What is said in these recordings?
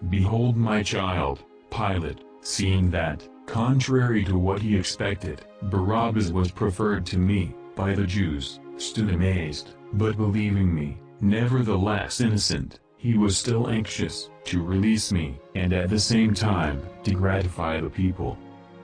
Behold my child. Pilate, seeing that, contrary to what he expected, Barabbas was preferred to me, by the Jews, stood amazed, but believing me, nevertheless innocent, he was still anxious to release me, and at the same time, to gratify the people.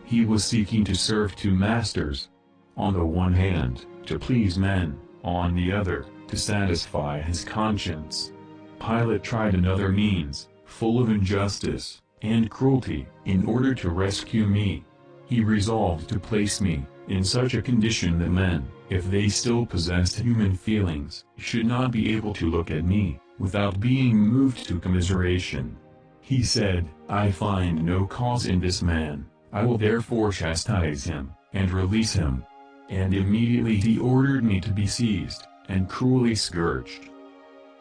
He was seeking to serve two masters. On the one hand, to please men, on the other, to satisfy his conscience. Pilate tried another means, full of injustice and cruelty, in order to rescue me. He resolved to place me in such a condition that men, if they still possessed human feelings, should not be able to look at me without being moved to commiseration. He said, I find no cause in this man, I will therefore chastise him, and release him. And immediately he ordered me to be seized, and cruelly scourged.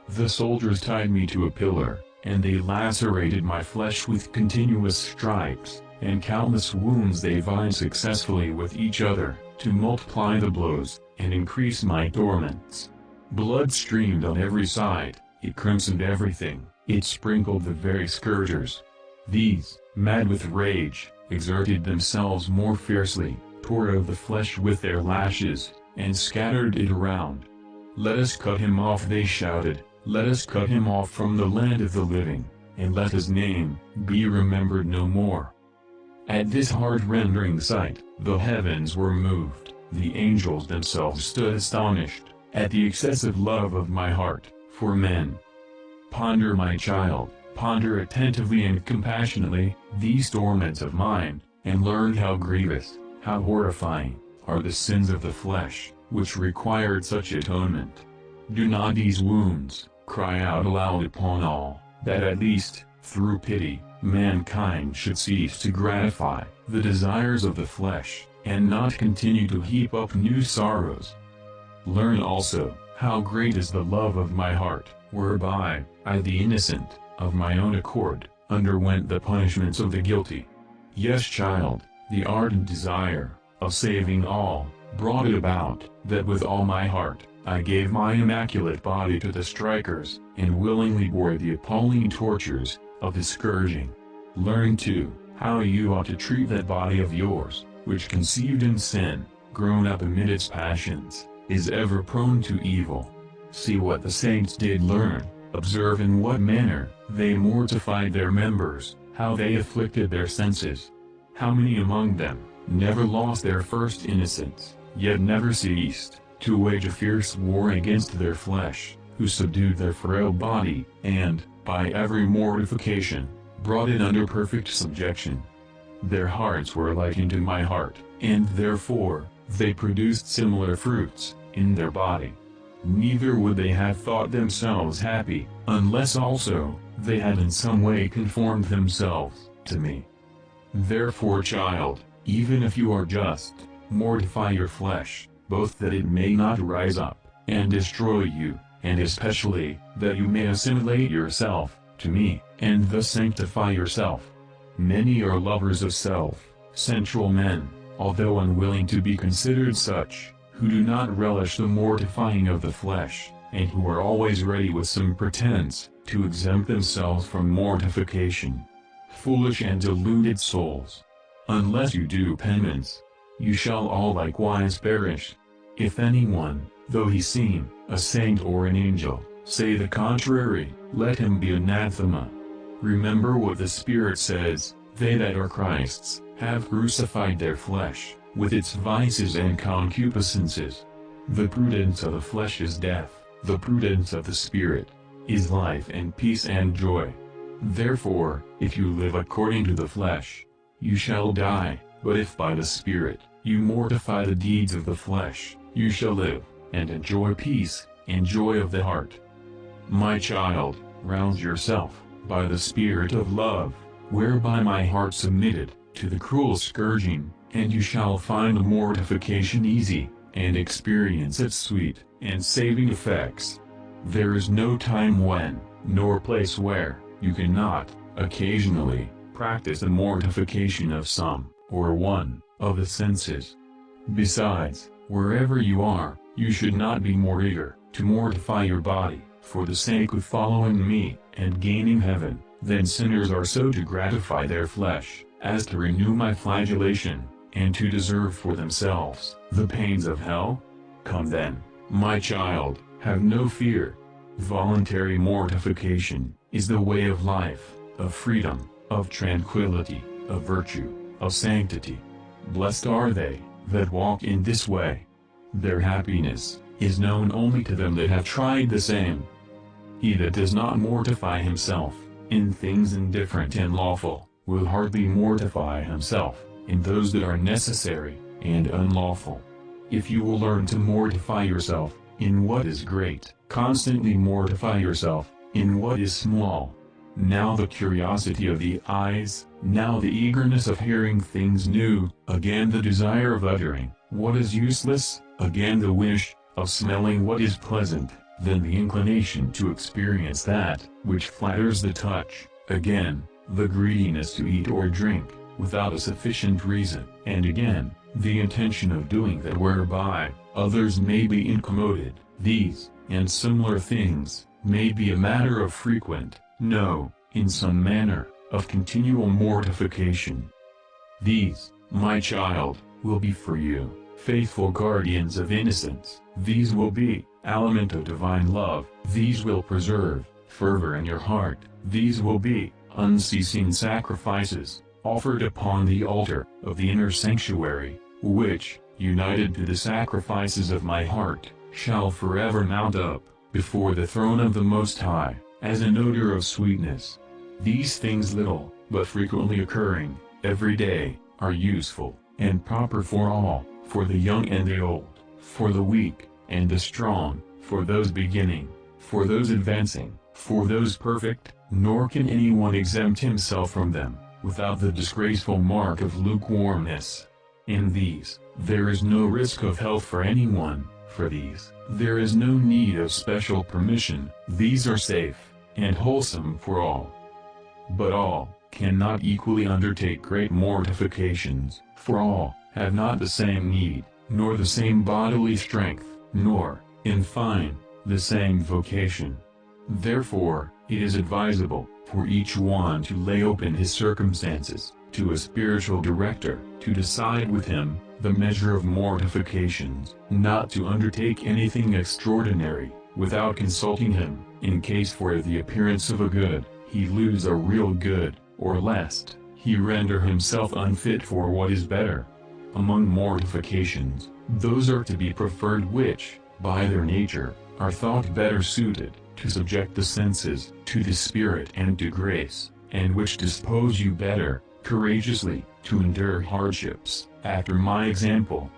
The soldiers tied me to a pillar, and they lacerated my flesh with continuous stripes, and countless wounds they vied successfully with each other, to multiply the blows, and increase my torments. Blood streamed on every side, it crimsoned everything, it sprinkled the very scourgers. These, mad with rage, exerted themselves more fiercely, tore out the flesh with their lashes, and scattered it around. Let us cut him off, they shouted, let us cut him off from the land of the living, and let his name be remembered no more. At this heart-rending sight, the heavens were moved, the angels themselves stood astonished, at the excessive love of my heart for men. Ponder, my child, ponder attentively and compassionately these torments of mine, and learn how grievous, how horrifying, are the sins of the flesh, which required such atonement. Do not these wounds cry out aloud upon all, that at least, through pity, mankind should cease to gratify the desires of the flesh, and not continue to heap up new sorrows? Learn also, how great is the love of my heart, whereby, I the innocent, of my own accord, underwent the punishments of the guilty. Yes, child, the ardent desire of saving all brought it about that with all my heart I gave my immaculate body to the strikers, and willingly bore the appalling tortures of the scourging. Learn too, how you ought to treat that body of yours, which conceived in sin, grown up amid its passions, is ever prone to evil. See what the saints did learn, observe in what manner they mortified their members, how they afflicted their senses. How many among them never lost their first innocence, yet never ceased to wage a fierce war against their flesh, who subdued their frail body, and, by every mortification, brought it under perfect subjection. Their hearts were like unto my heart, and therefore, they produced similar fruits in their body. Neither would they have thought themselves happy, unless also they had in some way conformed themselves to me. Therefore, child, even if you are just, mortify your flesh, both that it may not rise up and destroy you, and especially that you may assimilate yourself to me, and thus sanctify yourself. Many are lovers of self, sensual men, although unwilling to be considered such, who do not relish the mortifying of the flesh, and who are always ready with some pretense to exempt themselves from mortification. Foolish and deluded souls! Unless you do penance, you shall all likewise perish. If anyone, though he seem a saint or an angel, say the contrary, let him be anathema. Remember what the Spirit says, they that are Christ's have crucified their flesh, with its vices and concupiscences. The prudence of the flesh is death, the prudence of the Spirit is life and peace and joy. Therefore, if you live according to the flesh, you shall die, but if by the Spirit you mortify the deeds of the flesh, you shall live, and enjoy peace, and joy of the heart. My child, rouse yourself, by the Spirit of love, whereby my heart submitted to the cruel scourging, and you shall find the mortification easy, and experience its sweet and saving effects. There is no time when, nor place where, you cannot, occasionally, practice the mortification of some, or one, of the senses. Besides, wherever you are, you should not be more eager to mortify your body, for the sake of following me, and gaining heaven, then sinners are so to gratify their flesh, as to renew my flagellation, and to deserve for themselves the pains of hell? Come then, my child, have no fear. Voluntary mortification is the way of life, of freedom, of tranquility, of virtue, of sanctity. Blessed are they that walk in this way. Their happiness is known only to them that have tried the same. He that does not mortify himself in things indifferent and lawful, will hardly mortify himself in those that are necessary and unlawful. If you will learn to mortify yourself in what is great, constantly mortify yourself in what is small. Now the curiosity of the eyes, now the eagerness of hearing things new, again the desire of uttering what is useless, again the wish of smelling what is pleasant, then the inclination to experience that which flatters the touch, again, the greediness to eat or drink, without a sufficient reason, and again, the intention of doing that whereby others may be incommoded. These, and similar things, may be a matter of frequent, no, in some manner, of continual mortification. These, my child, will be for you faithful guardians of innocence. These will be aliment of divine love. These will preserve fervor in your heart. These will be unceasing sacrifices, offered upon the altar of the inner sanctuary, which, united to the sacrifices of my heart, shall forever mount up before the throne of the Most High, as an odor of sweetness. These things, little, but frequently occurring, every day, are useful and proper for all, for the young and the old, for the weak and the strong, for those beginning, for those advancing, for those perfect, nor can anyone exempt himself from them, without the disgraceful mark of lukewarmness. In these, there is no risk of health for anyone. For these, there is no need of special permission. These are safe and wholesome for all. But all cannot equally undertake great mortifications, for all have not the same need, nor the same bodily strength, nor, in fine, the same vocation. Therefore, it is advisable for each one to lay open his circumstances to a spiritual director, to decide with him the measure of mortifications, not to undertake anything extraordinary without consulting him, in case for the appearance of a good he lose a real good, or lest he render himself unfit for what is better. Among mortifications, those are to be preferred which, by their nature, are thought better suited to subject the senses to the Spirit and to grace, and which dispose you better, courageously, to endure hardships, after my example.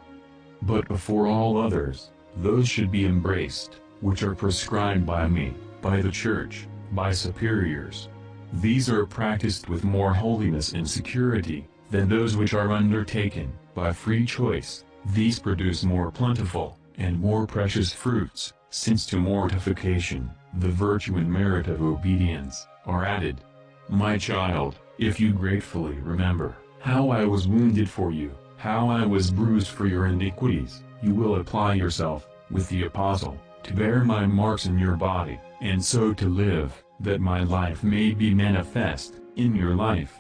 But before all others, those should be embraced, which are prescribed by me, by the Church, by superiors. These are practiced with more holiness and security than those which are undertaken by free choice. These produce more plentiful and more precious fruits, since to mortification, the virtue and merit of obedience are added. My child, if you gratefully remember how I was wounded for you, how I was bruised for your iniquities, you will apply yourself, with the apostle, to bear my marks in your body, and so to live, that my life may be manifest in your life.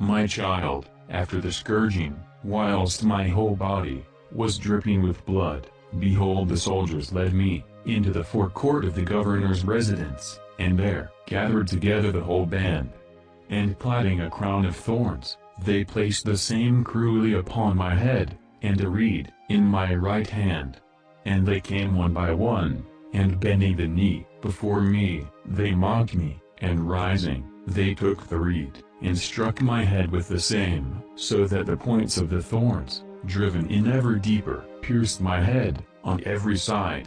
My child, after the scourging, whilst my whole body was dripping with blood, behold, the soldiers led me into the forecourt of the governor's residence, and there gathered together the whole band. And plaiting a crown of thorns, they placed the same cruelly upon my head, and a reed in my right hand. And they came one by one, and bending the knee before me, they mocked me, and rising, they took the reed, and struck my head with the same, so that the points of the thorns, driven in ever deeper, pierced my head on every side.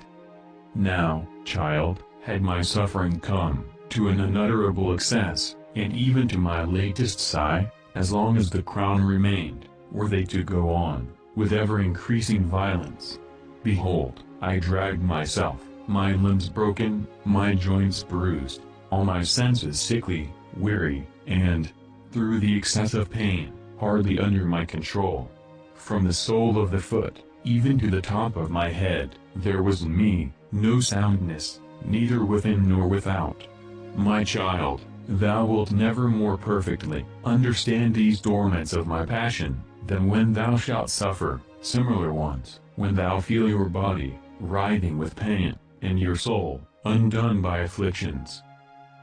Now, child, had my suffering come to an unutterable excess, and even to my latest sigh, as long as the crown remained, were they to go on, with ever-increasing violence. Behold, I dragged myself, my limbs broken, my joints bruised, all my senses sickly, weary, and, through the excess of pain, hardly under my control. From the sole of the foot, even to the top of my head, there was in me no soundness, neither within nor without. My child, thou wilt never more perfectly understand these torments of my passion, than when thou shalt suffer similar ones, when thou feel your body writhing with pain, and your soul undone by afflictions.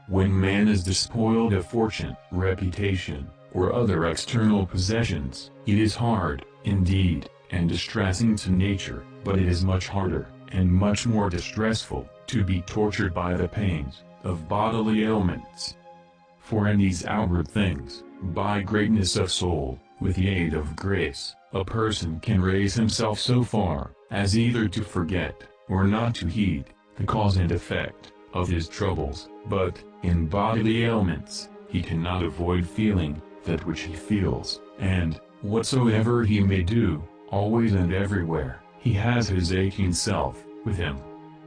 When man is despoiled of fortune, reputation, or other external possessions, it is hard, indeed, and distressing to nature, but it is much harder, and much more distressful, to be tortured by the pains of bodily ailments. For in these outward things, by greatness of soul, with the aid of grace, a person can raise himself so far, as either to forget, or not to heed, the cause and effect of his troubles, but, in bodily ailments, he cannot avoid feeling that which he feels, and, whatsoever he may do, always and everywhere, he has his aching self with him.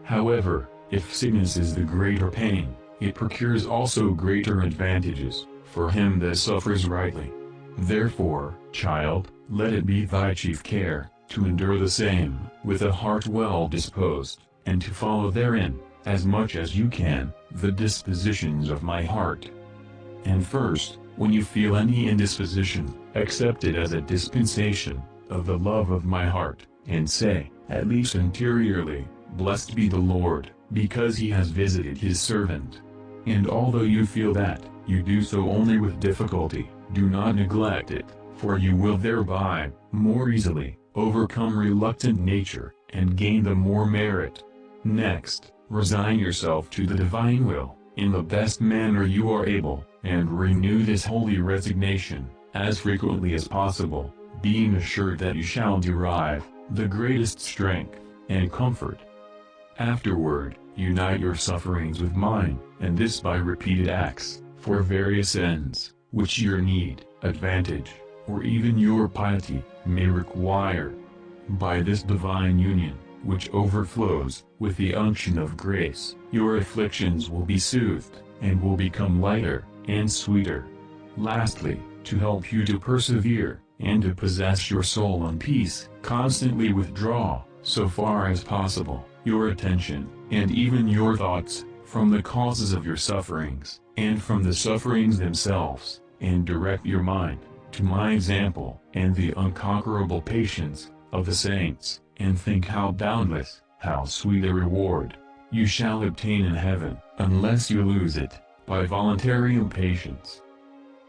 However, if sickness is the greater pain, it procures also greater advantages, for him that suffers rightly. Therefore, child, let it be thy chief care, to endure the same, with a heart well disposed, and to follow therein, as much as you can, the dispositions of my heart. And first, when you feel any indisposition, accept it as a dispensation of the love of my heart, and say, at least interiorly, Blessed be the Lord, because he has visited his servant. And although you feel that you do so only with difficulty, do not neglect it, for you will thereby more easily overcome reluctant nature, and gain the more merit. Next, resign yourself to the divine will, in the best manner you are able, and renew this holy resignation, as frequently as possible, being assured that you shall derive the greatest strength and comfort. Afterward, unite your sufferings with mine, and this by repeated acts, for various ends, which your need, advantage, or even your piety, may require. By this divine union, which overflows with the unction of grace, your afflictions will be soothed, and will become lighter and sweeter. Lastly, to help you to persevere, and to possess your soul in peace, constantly withdraw, so far as possible, your attention, and even your thoughts, from the causes of your sufferings, and from the sufferings themselves, and direct your mind to my example, and the unconquerable patience of the saints, and think how boundless, how sweet a reward you shall obtain in heaven, unless you lose it by voluntary impatience.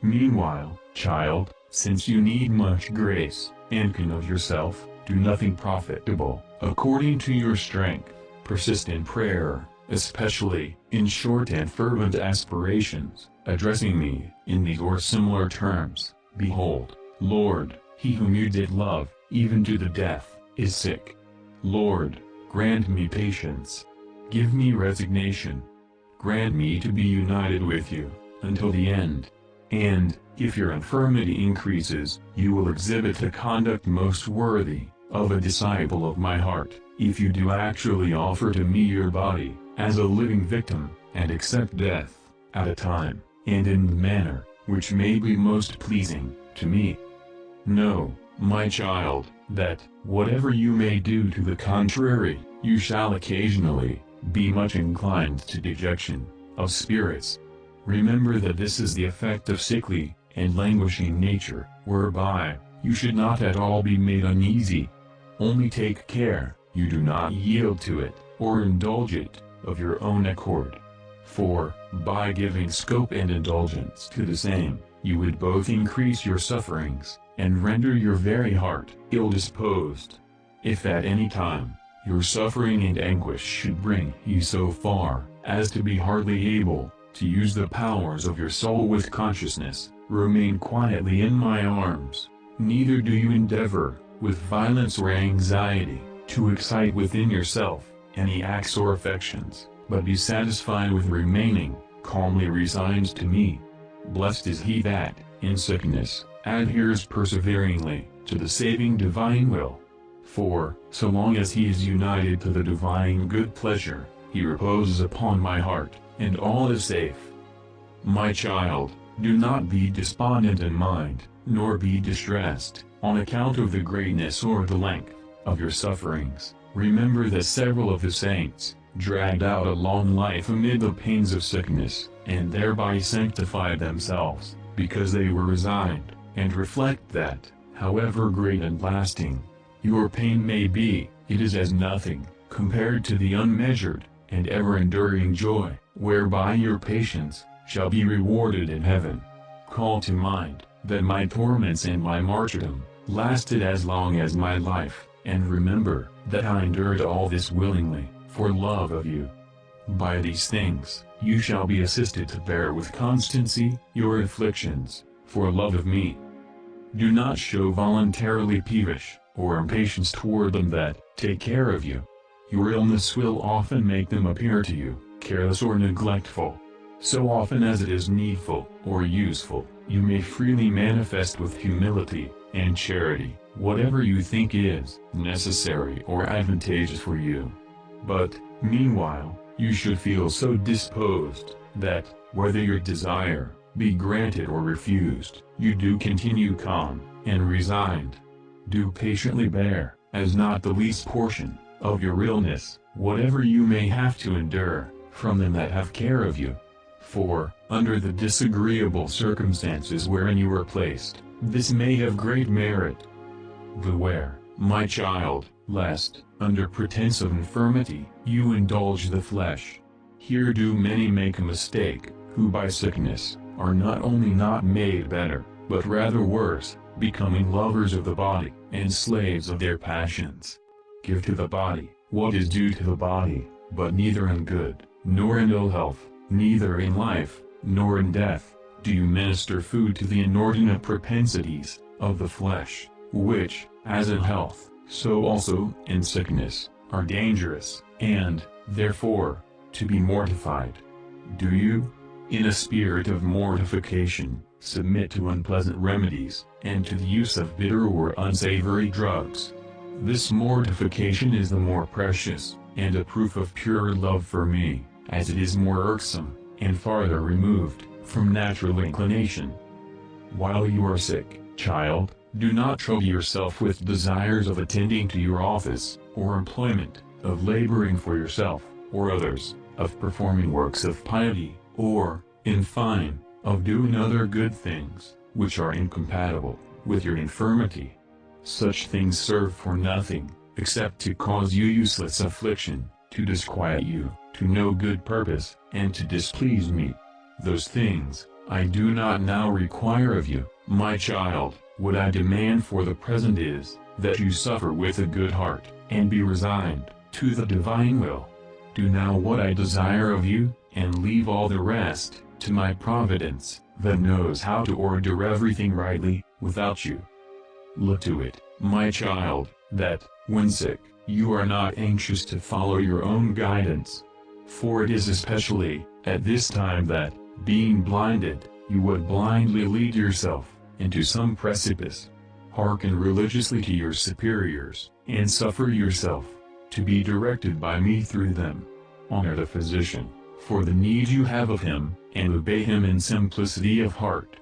Meanwhile, child, since you need much grace, and can of yourself do nothing profitable, according to your strength, persist in prayer, especially in short and fervent aspirations, addressing me in these or similar terms. Behold, Lord, he whom you did love, even to the death, is sick. Lord, grant me patience. Give me resignation. Grant me to be united with you, until the end. And, if your infirmity increases, you will exhibit a conduct most worthy of a disciple of my heart, if you do actually offer to me your body, as a living victim, and accept death, at a time, and in the manner, which may be most pleasing to me. Know, my child, that, whatever you may do to the contrary, you shall occasionally be much inclined to dejection of spirits. Remember that this is the effect of sickly and languishing nature, whereby you should not at all be made uneasy. Only take care you do not yield to it, or indulge it, of your own accord. For, by giving scope and indulgence to the same, you would both increase your sufferings, and render your very heart ill-disposed. If at any time, your suffering and anguish should bring you so far, as to be hardly able to use the powers of your soul with consciousness, remain quietly in my arms, neither do you endeavor, with violence or anxiety, to excite within yourself any acts or affections, but be satisfied with remaining calmly resigned to me. Blessed is he that, in sickness, adheres perseveringly to the saving divine will. For, so long as he is united to the divine good pleasure, he reposes upon my heart, and all is safe. My child, do not be despondent in mind, nor be distressed, on account of the greatness or the length of your sufferings. Remember that several of the saints dragged out a long life amid the pains of sickness, and thereby sanctified themselves, because they were resigned, and reflect that, however great and lasting your pain may be, it is as nothing, compared to the unmeasured and ever-enduring joy, whereby your patience shall be rewarded in heaven. Call to mind that my torments and my martyrdom lasted as long as my life, and remember that I endured all this willingly, for love of you. By these things, you shall be assisted to bear with constancy your afflictions, for love of me. Do not show voluntarily peevish or impatience toward them that take care of you. Your illness will often make them appear to you careless or neglectful. So often as it is needful or useful, you may freely manifest with humility and charity whatever you think is necessary or advantageous for you. But, meanwhile, you should feel so disposed that, whether your desire be granted or refused, you do continue calm and resigned. Do patiently bear, as not the least portion of your illness, whatever you may have to endure from them that have care of you. For, under the disagreeable circumstances wherein you are placed, this may have great merit. Beware, my child, lest, under pretense of infirmity, you indulge the flesh. Here do many make a mistake, who by sickness are not only not made better, but rather worse, becoming lovers of the body, and slaves of their passions. Give to the body what is due to the body, but neither in good, nor in ill health, neither in life, nor in death, do you minister food to the inordinate propensities of the flesh, which, as in health, so also in sickness, are dangerous, and, therefore, to be mortified. Do you, in a spirit of mortification, submit to unpleasant remedies, and to the use of bitter or unsavory drugs? This mortification is the more precious, and a proof of pure love for me, as it is more irksome, and farther removed from natural inclination. While you are sick, child, do not trouble yourself with desires of attending to your office, or employment, of laboring for yourself, or others, of performing works of piety, or, in fine, of doing other good things, which are incompatible with your infirmity. Such things serve for nothing, except to cause you useless affliction, to disquiet you, to no good purpose, and to displease me. Those things, I do not now require of you, my child. What I demand for the present is, that you suffer with a good heart, and be resigned to the divine will. Do now what I desire of you, and leave all the rest to my providence, that knows how to order everything rightly, without you. Look to it, my child, that, when sick, you are not anxious to follow your own guidance. For it is especially at this time that, being blinded, you would blindly lead yourself into some precipice. Hearken religiously to your superiors, and suffer yourself to be directed by me through them. Honor the physician for the need you have of him, and obey him in simplicity of heart.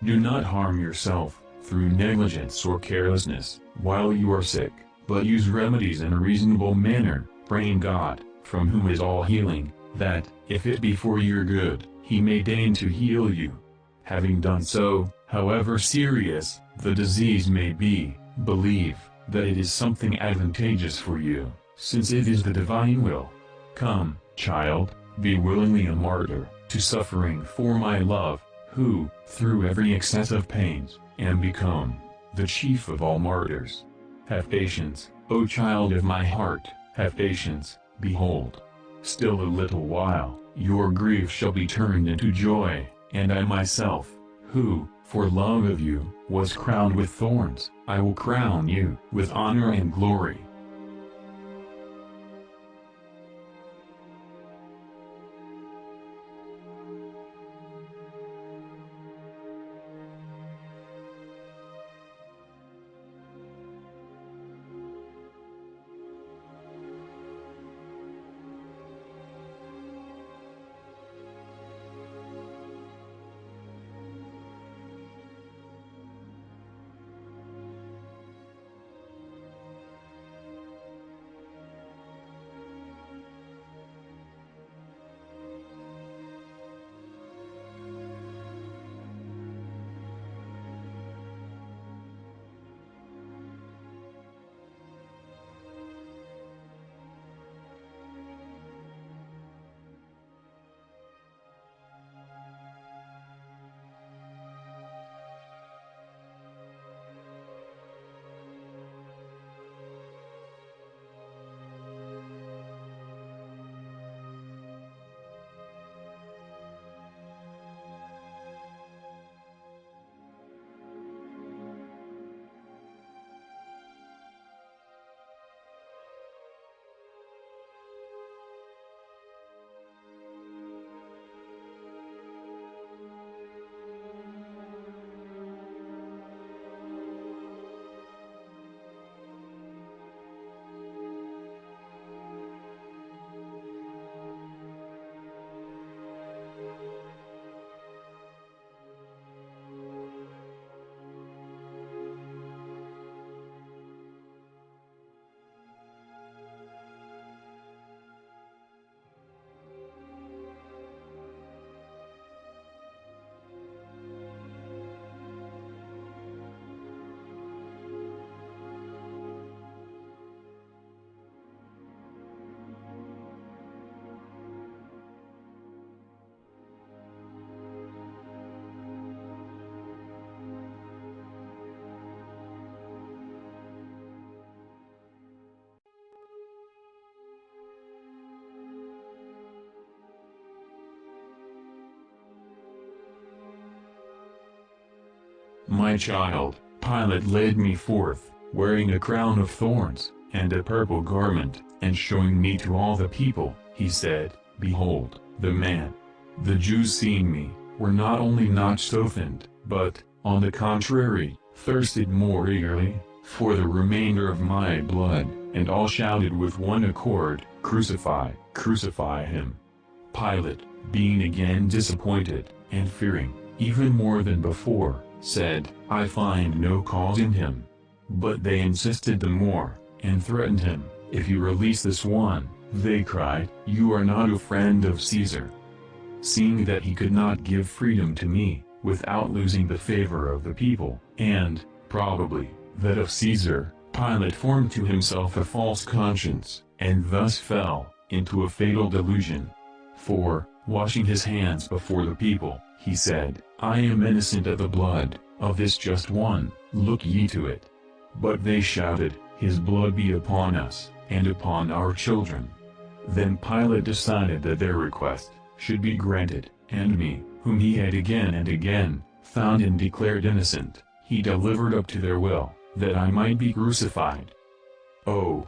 Do not harm yourself through negligence or carelessness while you are sick, but use remedies in a reasonable manner, praying God, from whom is all healing, that, if it be for your good, he may deign to heal you. Having done so, However serious the disease may be, believe that it is something advantageous for you, since it is the divine will. Come, child, be willingly a martyr, to suffering for my love, who, through every excess of pains, am become the chief of all martyrs. Have patience, O child of my heart, have patience, behold. Still a little while, your grief shall be turned into joy, and I myself, who, for love of you, was crowned with thorns, I will crown you with honor and glory. My child, Pilate led me forth, wearing a crown of thorns, and a purple garment, and showing me to all the people, he said, Behold, the man. The Jews seeing me, were not only not softened, but, on the contrary, thirsted more eagerly, for the remainder of my blood, and all shouted with one accord, Crucify, crucify him. Pilate, being again disappointed, and fearing, even more than before, said, I find no cause in him. But they insisted the more, and threatened him, If you release this one, they cried, you are not a friend of Caesar. Seeing that he could not give freedom to me, without losing the favor of the people, and, probably, that of Caesar, Pilate formed to himself a false conscience, and thus fell into a fatal delusion. For, washing his hands before the people, he said, I am innocent of the blood of this just one, look ye to it. But they shouted, His blood be upon us, and upon our children. Then Pilate decided that their request should be granted, and me, whom he had again and again found and declared innocent, he delivered up to their will, that I might be crucified. Oh,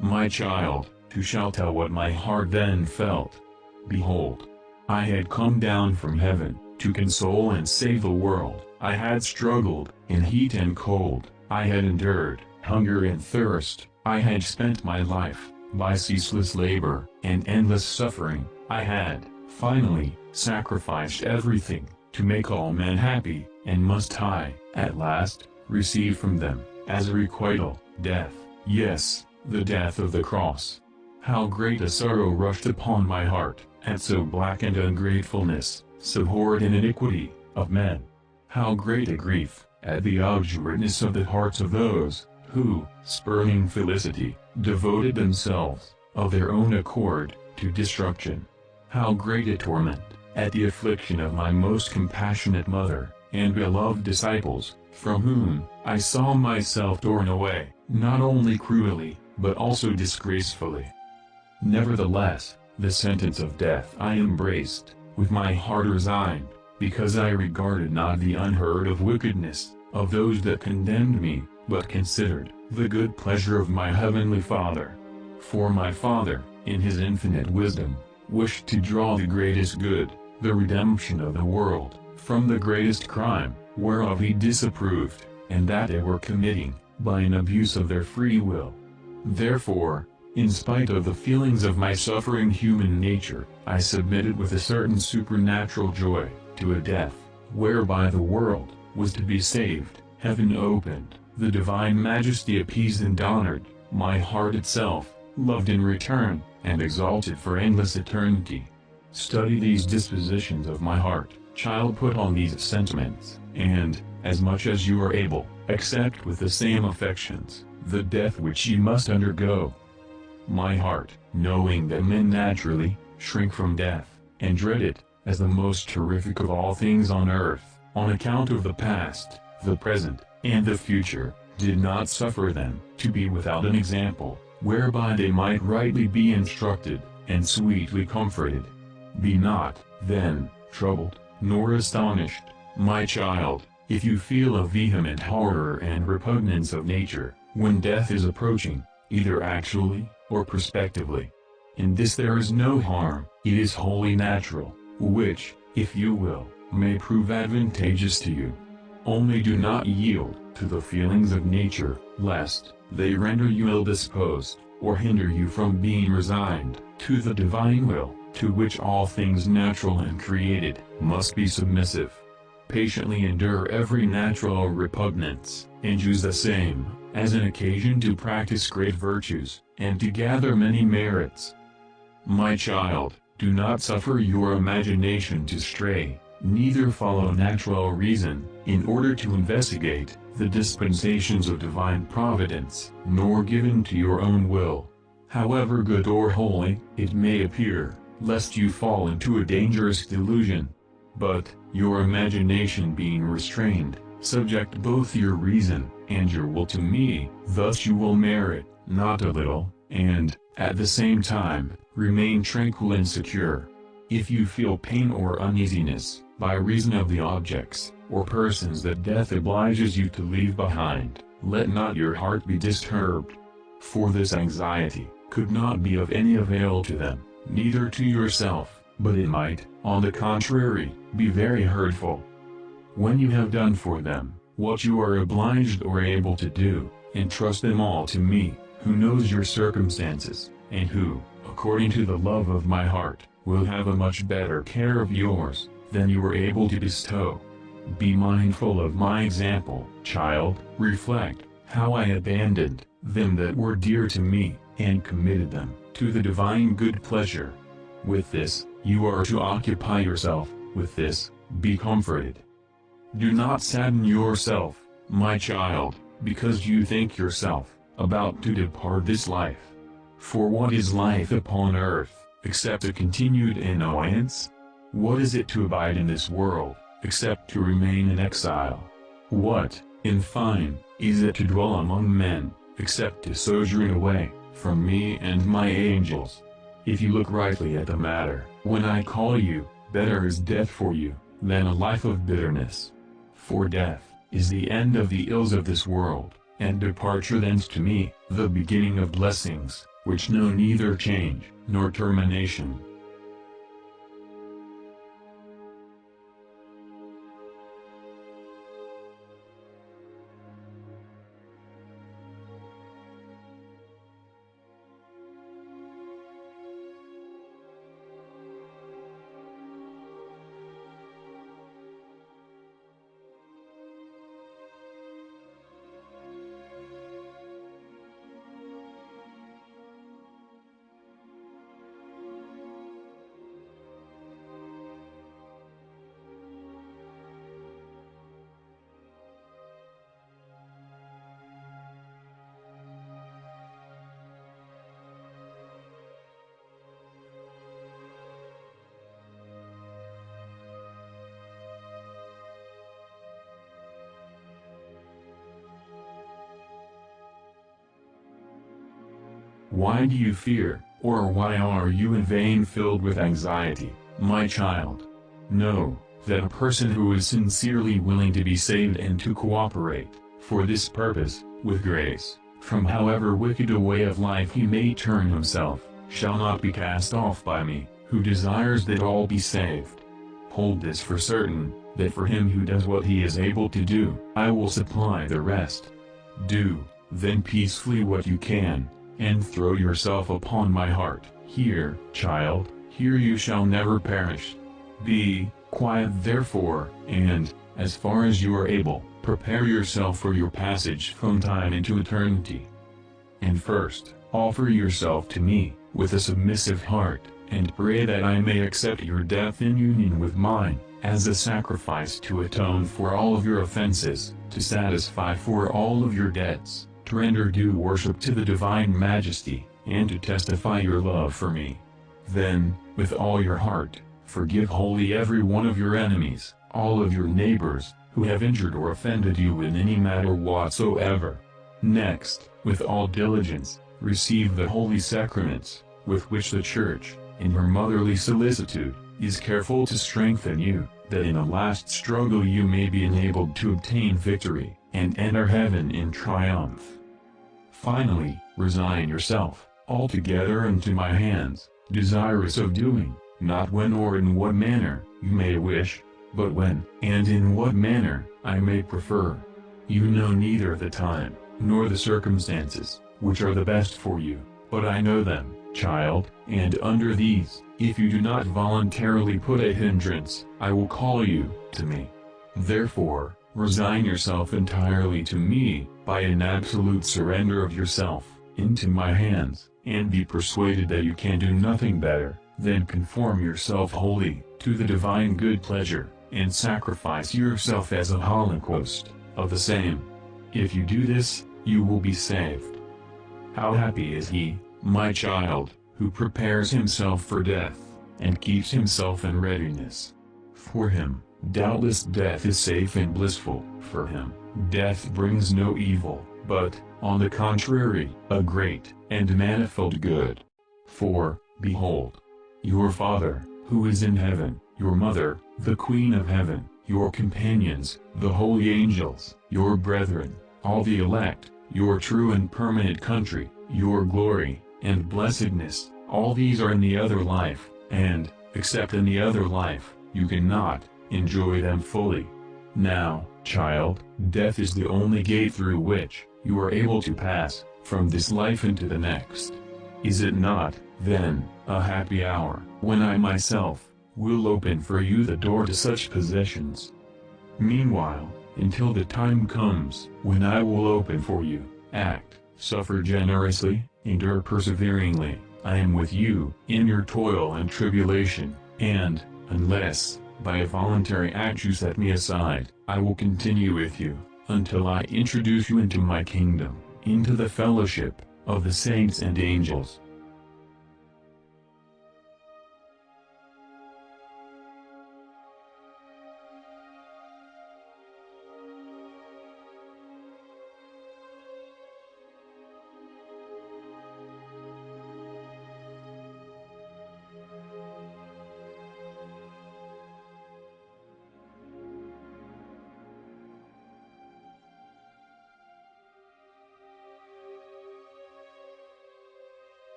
my child, who shall tell what my heart then felt? Behold, I had come down from heaven, to console and save the world. I had struggled in heat and cold, I had endured hunger and thirst, I had spent my life by ceaseless labor and endless suffering, I had, finally, sacrificed everything to make all men happy, and must I, at last, receive from them, as a requital, death, yes, the death of the cross. How great a sorrow rushed upon my heart, at so black an ungratefulness, so horrid an iniquity, of men. How great a grief, at the obdurateness of the hearts of those, who, spurning felicity, devoted themselves, of their own accord, to destruction. How great a torment, at the affliction of my most compassionate mother, and beloved disciples, from whom I saw myself torn away, not only cruelly, but also disgracefully. Nevertheless, the sentence of death I embraced, with my heart resigned, because I regarded not the unheard of wickedness of those that condemned me, but considered the good pleasure of my heavenly Father. For my Father, in his infinite wisdom, wished to draw the greatest good, the redemption of the world, from the greatest crime, whereof he disapproved, and that they were committing, by an abuse of their free will. Therefore, in spite of the feelings of my suffering human nature, I submitted with a certain supernatural joy, to a death, whereby the world was to be saved, heaven opened, the divine majesty appeased and honored, my heart itself, loved in return, and exalted for endless eternity. Study these dispositions of my heart, child, put on these sentiments, and, as much as you are able, accept with the same affections, the death which ye must undergo. My heart, knowing that men naturally shrink from death, and dread it, as the most terrific of all things on earth, on account of the past, the present, and the future, did not suffer them to be without an example, whereby they might rightly be instructed, and sweetly comforted. Be not, then, troubled, nor astonished, my child, if you feel a vehement horror and repugnance of nature, when death is approaching, either actually, or prospectively. In this there is no harm, it is wholly natural, which, if you will, may prove advantageous to you. Only do not yield to the feelings of nature, lest they render you ill-disposed, or hinder you from being resigned to the divine will, to which all things natural and created must be submissive. Patiently endure every natural repugnance, and use the same as an occasion to practice great virtues, and to gather many merits. My child, do not suffer your imagination to stray, neither follow natural reason, in order to investigate the dispensations of divine providence, nor give in to your own will, however good or holy it may appear, lest you fall into a dangerous delusion. But, your imagination being restrained, subject both your reason and your will to me, thus you will merit not a little, and, at the same time, remain tranquil and secure. If you feel pain or uneasiness, by reason of the objects, or persons that death obliges you to leave behind, let not your heart be disturbed. For this anxiety could not be of any avail to them, neither to yourself, but it might, on the contrary, be very hurtful. When you have done for them what you are obliged or able to do, entrust them all to me, who knows your circumstances, and who, according to the love of my heart, will have a much better care of yours than you were able to bestow. Be mindful of my example, child, reflect how I abandoned them that were dear to me, and committed them to the divine good pleasure. With this, you are to occupy yourself, with this, be comforted. Do not sadden yourself, my child, because you think yourself about to depart this life. For what is life upon earth, except a continued annoyance? What is it to abide in this world, except to remain in exile? What, in fine, is it to dwell among men, except to sojourn away from me and my angels? If you look rightly at the matter, when I call you, better is death for you, than a life of bitterness. For death is the end of the ills of this world, and departure thence to me, the beginning of blessings, which know neither change, nor termination. Why do you fear, or why are you in vain filled with anxiety, my child? Know that a person who is sincerely willing to be saved and to cooperate, for this purpose, with grace, from however wicked a way of life he may turn himself, shall not be cast off by me, who desires that all be saved. Hold this for certain, that for him who does what he is able to do, I will supply the rest. Do, then peacefully what you can, and throw yourself upon my heart. Here, child, here you shall never perish. Be quiet therefore, and, as far as you are able, prepare yourself for your passage from time into eternity. And first, offer yourself to me, with a submissive heart, and pray that I may accept your death in union with mine, as a sacrifice to atone for all of your offenses, to satisfy for all of your debts, to render due worship to the divine majesty, and to testify your love for me. Then, with all your heart, forgive wholly every one of your enemies, all of your neighbors, who have injured or offended you in any matter whatsoever. Next, with all diligence, receive the holy sacraments, with which the Church, in her motherly solicitude, is careful to strengthen you, that in a last struggle you may be enabled to obtain victory, and enter heaven in triumph. Finally, resign yourself, altogether into my hands, desirous of doing, not when or in what manner, you may wish, but when, and in what manner, I may prefer. You know neither the time, nor the circumstances, which are the best for you, but I know them, child, and under these, if you do not voluntarily put a hindrance, I will call you to me. Therefore, resign yourself entirely to me, by an absolute surrender of yourself, into my hands, and be persuaded that you can do nothing better, than conform yourself wholly, to the divine good pleasure, and sacrifice yourself as a holocaust, of the same. If you do this, you will be saved. How happy is he, my child, who prepares himself for death, and keeps himself in readiness. For him, doubtless death is safe and blissful. For him, death brings no evil, but, on the contrary, a great and manifold good. For, behold, your Father, who is in heaven, your mother, the Queen of heaven, your companions, the holy angels, your brethren, all the elect, your true and permanent country, your glory, and blessedness, all these are in the other life, and, except in the other life, you cannot enjoy them fully. Now, child, death is the only gate through which you are able to pass from this life into the next. Is it not, then, a happy hour, when I myself will open for you the door to such possessions? Meanwhile, until the time comes when I will open for you, act, suffer generously, endure perseveringly. I am with you in your toil and tribulation, and, unless, by a voluntary act you set me aside, I will continue with you, until I introduce you into my kingdom, into the fellowship of the saints and angels.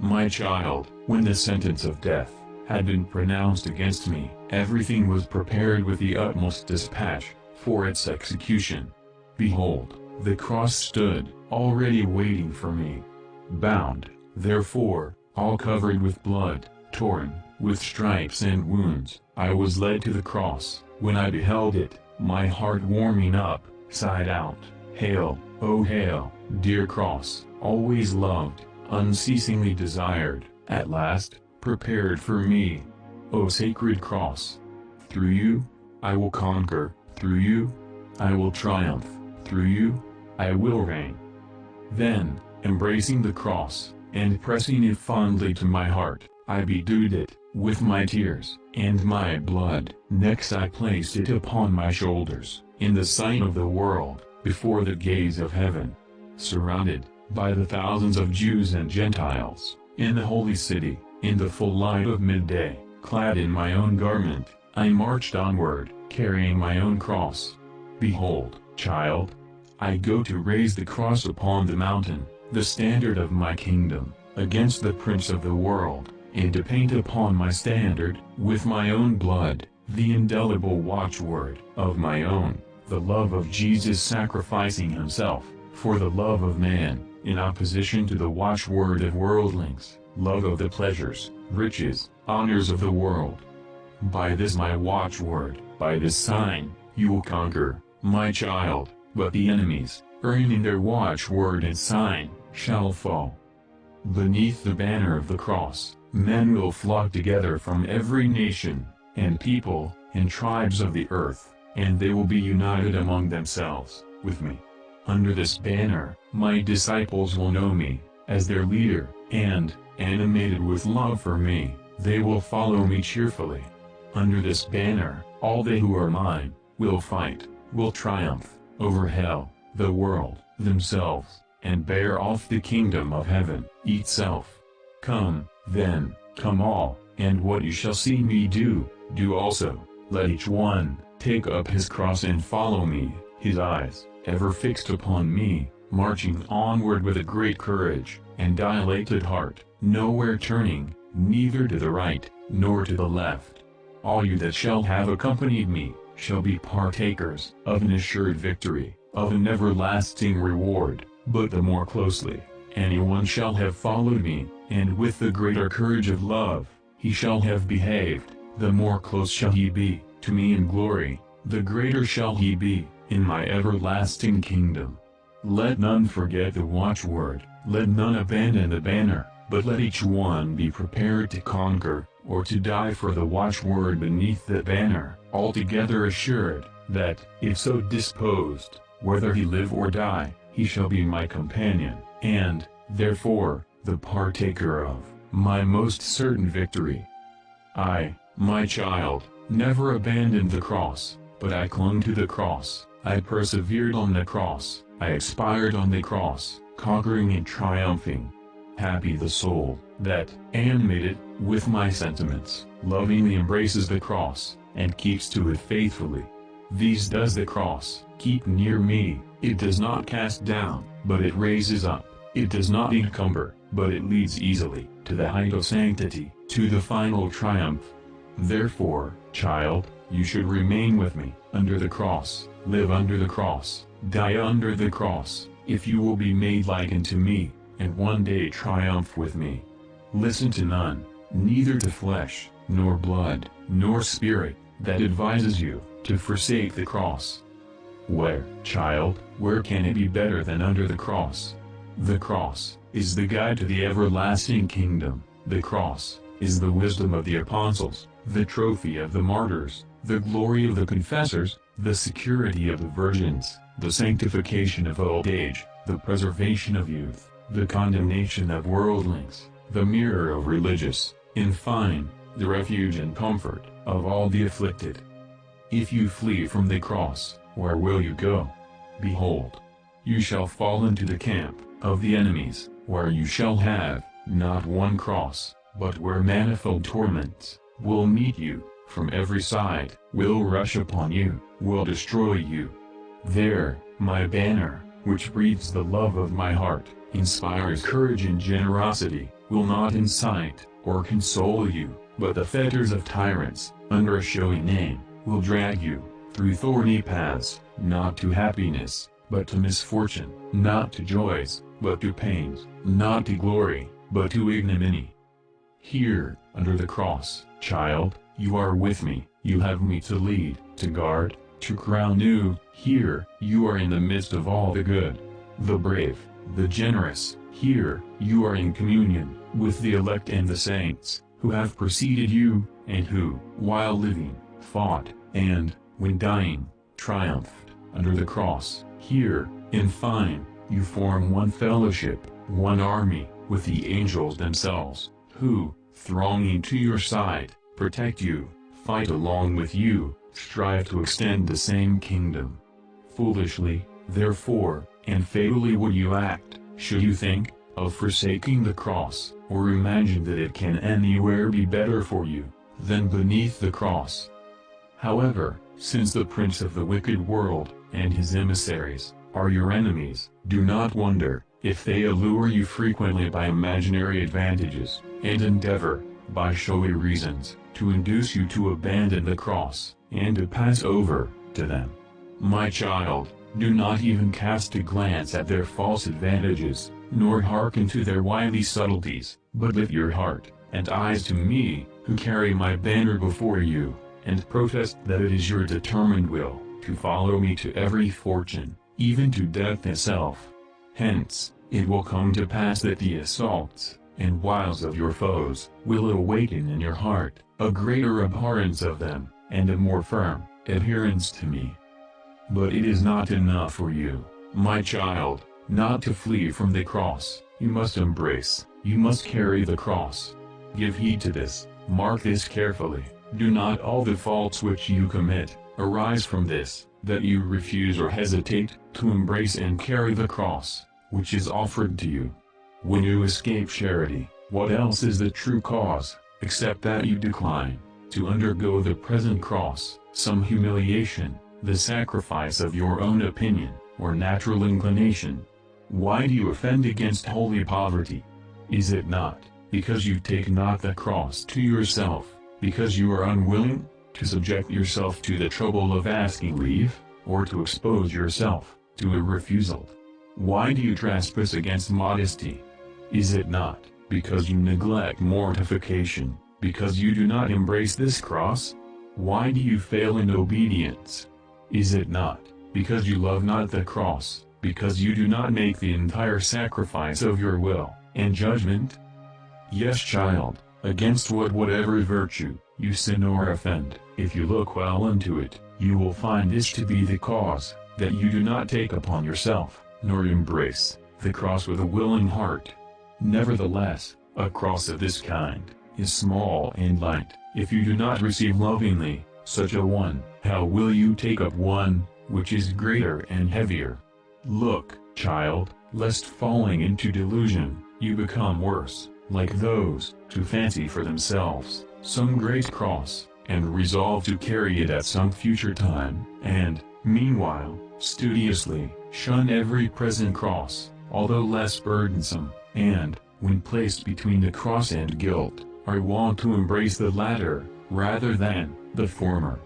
My child, when the sentence of death had been pronounced against me, everything was prepared with the utmost dispatch for its execution. Behold, the cross stood, already waiting for me. Bound, therefore, all covered with blood, torn, with stripes and wounds, I was led to the cross. When I beheld it, my heart warming up, sighed out, Hail, O hail, dear cross, always loved, unceasingly desired, at last, prepared for me. O sacred cross! Through you, I will conquer, through you, I will triumph, through you, I will reign. Then, embracing the cross, and pressing it fondly to my heart, I bedewed it with my tears and my blood. Next I placed it upon my shoulders, in the sight of the world, before the gaze of heaven. Surrounded by the thousands of Jews and Gentiles, in the holy city, in the full light of midday, clad in my own garment, I marched onward, carrying my own cross. Behold, child, I go to raise the cross upon the mountain, the standard of my kingdom, against the prince of the world, and to paint upon my standard, with my own blood, the indelible watchword of my own, the love of Jesus sacrificing himself, for the love of man, in opposition to the watchword of worldlings, love of the pleasures, riches, honors of the world. By this my watchword, by this sign, you will conquer, my child, but the enemies, earning their watchword and sign, shall fall. Beneath the banner of the cross, men will flock together from every nation, and people, and tribes of the earth, and they will be united among themselves, with me. Under this banner, my disciples will know me, as their leader, and, animated with love for me, they will follow me cheerfully. Under this banner, all they who are mine, will fight, will triumph, over hell, the world, themselves, and bear off the kingdom of heaven, itself. Come, then, come all, and what you shall see me do, do also. Let each one take up his cross and follow me, his eyes, ever fixed upon me, marching onward with a great courage, and dilated heart, nowhere turning, neither to the right, nor to the left. All you that shall have accompanied me, shall be partakers of an assured victory, of an everlasting reward, but the more closely anyone shall have followed me, and with the greater courage of love, he shall have behaved, the more close shall he be to me in glory, the greater shall he be in my everlasting kingdom. Let none forget the watchword, let none abandon the banner, but let each one be prepared to conquer, or to die for the watchword beneath the banner, altogether assured, that, if so disposed, whether he live or die, he shall be my companion, and, therefore, the partaker of my most certain victory. I, my child, never abandoned the cross, but I clung to the cross, I persevered on the cross, I expired on the cross, conquering and triumphing. Happy the soul that, animated with my sentiments, lovingly embraces the cross, and keeps to it faithfully. These does the cross keep near me, it does not cast down, but it raises up, it does not encumber, but it leads easily, to the height of sanctity, to the final triumph. Therefore, child, you should remain with me, under the cross, live under the cross, die under the cross, if you will be made like unto me, and one day triumph with me. Listen to none, neither to flesh, nor blood, nor spirit, that advises you to forsake the cross. Where, child, where can it be better than under the cross? The cross is the guide to the everlasting kingdom, the cross is the wisdom of the apostles, the trophy of the martyrs, the glory of the confessors, the security of the virgins, the sanctification of old age, the preservation of youth, the condemnation of worldlings, the mirror of religious, in fine, the refuge and comfort of all the afflicted. If you flee from the cross, where will you go? Behold, you shall fall into the camp of the enemies, where you shall have, not one cross, but where manifold torments will meet you, from every side, will rush upon you, will destroy you. There, my banner, which breathes the love of my heart, inspires courage and generosity, will not incite or console you, but the fetters of tyrants, under a showy name, will drag you through thorny paths, not to happiness, but to misfortune, not to joys, but to pains, not to glory, but to ignominy. Here, under the cross, child, you are with me, you have me to lead, to guard, to crown you. Here, you are in the midst of all the good, the brave, the generous. Here, you are in communion with the elect and the saints, who have preceded you, and who, while living, fought, and, when dying, triumphed, under the cross. Here, in fine, you form one fellowship, one army, with the angels themselves, who, thronging to your side, protect you, fight along with you, strive to extend the same kingdom. Foolishly, therefore, and fatally would you act, should you think of forsaking the cross, or imagine that it can anywhere be better for you than beneath the cross. However, since the prince of the wicked world, and his emissaries, are your enemies, do not wonder if they allure you frequently by imaginary advantages, and endeavor, by showy reasons, to induce you to abandon the cross, and to pass over to them. My child, do not even cast a glance at their false advantages, nor hearken to their wily subtleties, but lift your heart and eyes to me, who carry my banner before you, and protest that it is your determined will to follow me to every fortune, even to death itself. Hence, it will come to pass that the assaults and wiles of your foes will awaken in your heart a greater abhorrence of them, and a more firm adherence to me. But it is not enough for you, my child, not to flee from the cross. You must embrace, you must carry the cross. Give heed to this, mark this carefully. Do not all the faults which you commit arise from this, that you refuse or hesitate to embrace and carry the cross, which is offered to you. When you escape charity, what else is the true cause, except that you decline to undergo the present cross, some humiliation, the sacrifice of your own opinion, or natural inclination? Why do you offend against holy poverty? Is it not because you take not the cross to yourself, because you are unwilling to subject yourself to the trouble of asking leave, or to expose yourself to a refusal? Why do you trespass against modesty? Is it not because you neglect mortification, because you do not embrace this cross? Why do you fail in obedience? Is it not because you love not the cross, because you do not make the entire sacrifice of your will and judgment? Yes, child, against whatever virtue you sin or offend, if you look well into it, you will find this to be the cause, that you do not take upon yourself, nor embrace the cross with a willing heart. Nevertheless, a cross of this kind is small and light. If you do not receive lovingly such a one, how will you take up one which is greater and heavier? Look, child, lest falling into delusion, you become worse, like those who fancy for themselves some great cross, and resolve to carry it at some future time, and, meanwhile, studiously shun every present cross, although less burdensome, and, when placed between the cross and guilt, are wont to embrace the latter, rather than the former.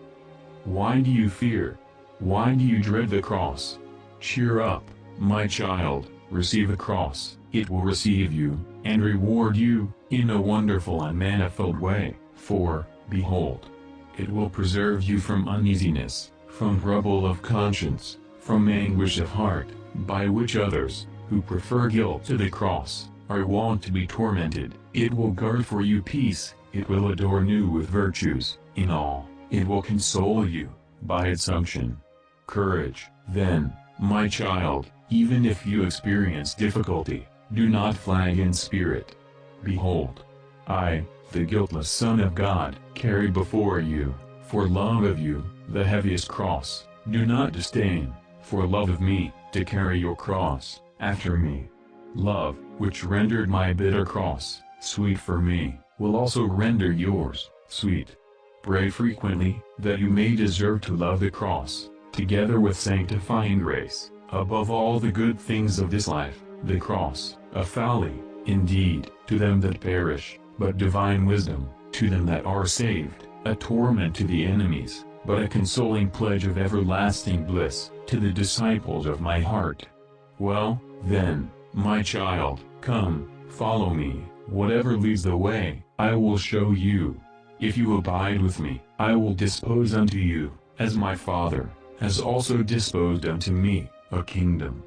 Why do you fear? Why do you dread the cross? Cheer up, my child, receive the cross, it will receive you, and reward you, in a wonderful and manifold way, for, behold, it will preserve you from uneasiness, from trouble of conscience, from anguish of heart, by which others, who prefer guilt to the cross, are wont to be tormented. It will guard for you peace, it will adorn you with virtues, in all, it will console you, by its unction. Courage, then, my child, even if you experience difficulty, do not flag in spirit. Behold, I, the guiltless Son of God, carry before you, for love of you, the heaviest cross. Do not disdain, for love of me, to carry your cross, after me. Love, which rendered my bitter cross sweet for me, will also render yours sweet. Pray frequently, that you may deserve to love the cross, together with sanctifying grace, above all the good things of this life. The cross, a folly, Indeed, to them that perish, but divine wisdom; to them that are saved, a torment; to the enemies, but a consoling pledge of everlasting bliss; to the disciples of my heart. Well, then, my child, come, follow me; whatever leads the way, I will show you. If you abide with me, I will dispose unto you, as my Father has also disposed unto me, a kingdom.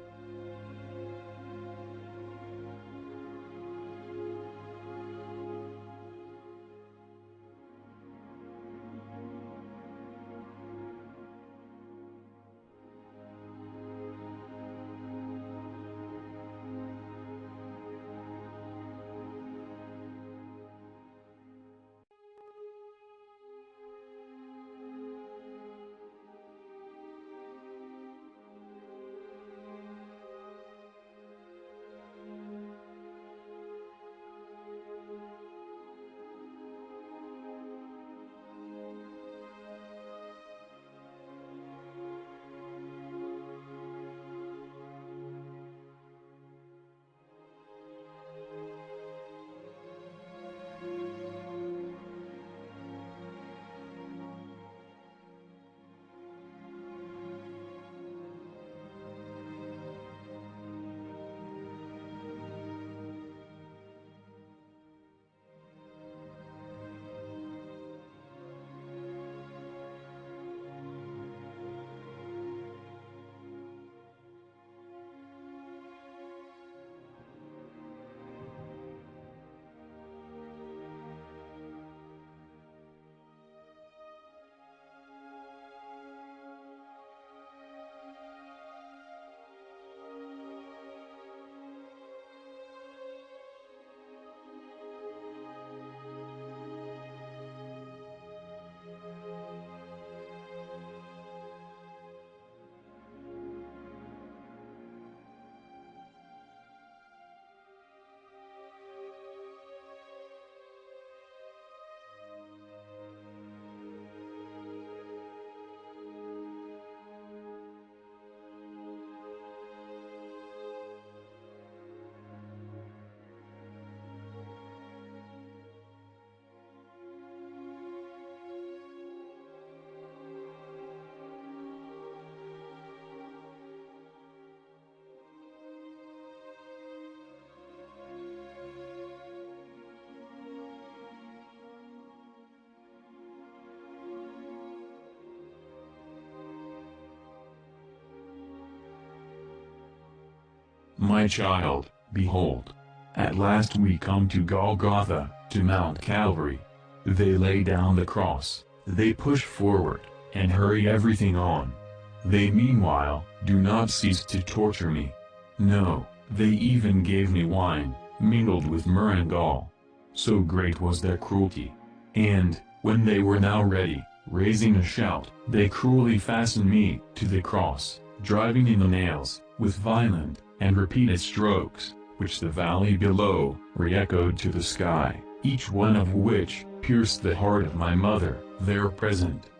My child, behold, at last we come to Golgotha, to Mount Calvary. They lay down the cross, they push forward, and hurry everything on. They meanwhile do not cease to torture me. No, they even gave me wine, mingled with myrrh and gall. So great was their cruelty. And, when they were now ready, raising a shout, they cruelly fastened me to the cross, driving in the nails, with violent and repeated strokes, which the valley below re-echoed to the sky, each one of which pierced the heart of my mother, there present.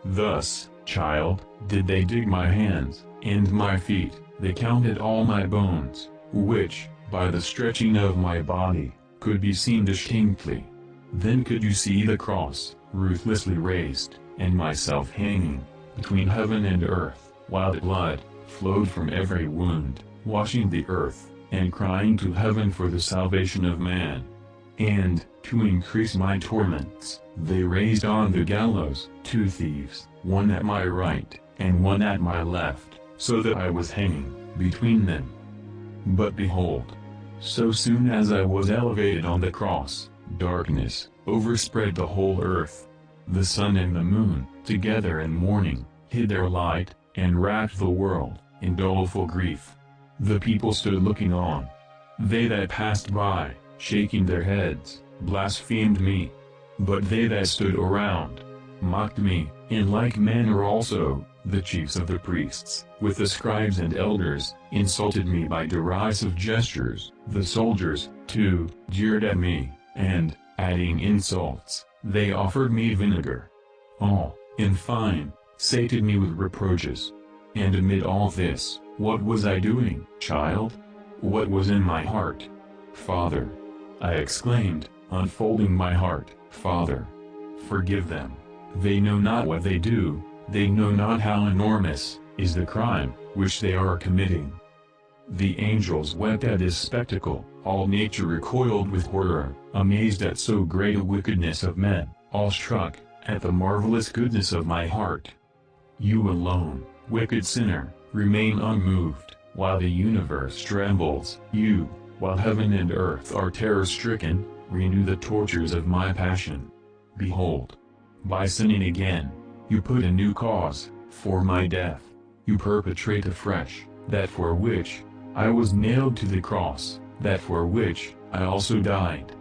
Thus, child, did they dig my hands and my feet; they counted all my bones, which, by the stretching of my body, could be seen distinctly. Then could you see the cross, ruthlessly raised, and myself hanging between heaven and earth, while the blood flowed from every wound, washing the earth, and crying to heaven for the salvation of man. And, to increase my torments, they raised on the gallows 2 thieves, one at my right, and one at my left, so that I was hanging between them. But behold, so soon as I was elevated on the cross, darkness overspread the whole earth. The sun and the moon, together in mourning, hid their light, and wrapped the world in doleful grief. The people stood looking on. They that passed by, shaking their heads, blasphemed me. But they that stood around mocked me. In like manner also, the chiefs of the priests, with the scribes and elders, insulted me by derisive gestures. The soldiers, too, jeered at me, and, adding insults, they offered me vinegar. All, in fine, sated me with reproaches. And amid all this, what was I doing, child? What was in my heart? Father," I exclaimed, unfolding my heart, "Father, forgive them. They know not what they do, they know not how enormous is the crime which they are committing." The angels wept at this spectacle, all nature recoiled with horror, amazed at so great a wickedness of men, awestruck at the marvelous goodness of my heart. You alone, wicked sinner, remain unmoved, while the universe trembles. You, while heaven and earth are terror-stricken, renew the tortures of my passion. Behold, by sinning again, you put a new cause for my death. You perpetrate afresh that for which I was nailed to the cross, that for which I also died.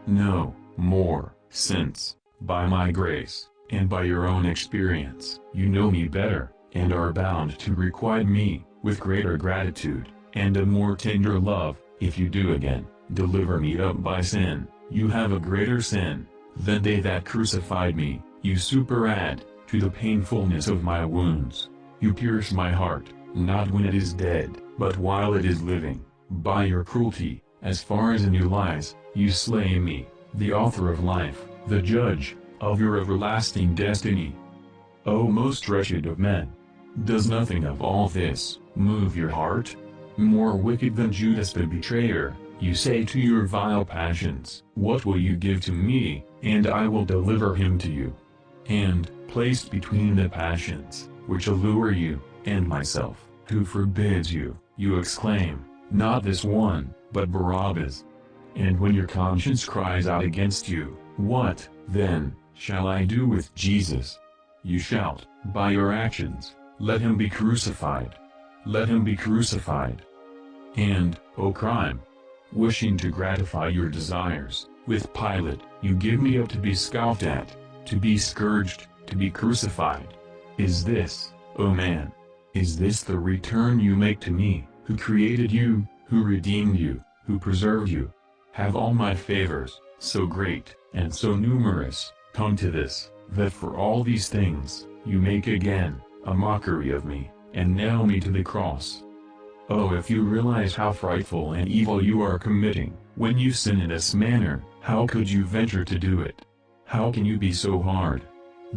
No more, since, by my grace, and by your own experience, you know me better, and are bound to requite me with greater gratitude, and a more tender love. If you do again deliver me up by sin, you have a greater sin than they that crucified me. You superadd to the painfulness of my wounds. You pierce my heart, not when it is dead, but while it is living. By your cruelty, as far as in you lies, you slay me, the author of life, the judge of your everlasting destiny. O most wretched of men! Does nothing of all this move your heart? More wicked than Judas the betrayer, you say to your vile passions, "What will you give to me, and I will deliver him to you?" And, placed between the passions which allure you, and myself, who forbids you, you exclaim, "Not this one, but Barabbas." And when your conscience cries out against you, "What, then, shall I do with Jesus?" you shout, by your actions, "Let him be crucified! Let him be crucified!" And, O crime! Wishing to gratify your desires, with Pilate, you give me up to be scoffed at, to be scourged, to be crucified. Is this, O man, is this the return you make to me, who created you, who redeemed you, who preserved you? Have all my favors, so great, and so numerous, come to this, that for all these things, you make again a mockery of me, and nail me to the cross? Oh, if you realize how frightful and evil you are committing, when you sin in this manner, how could you venture to do it? How can you be so hard?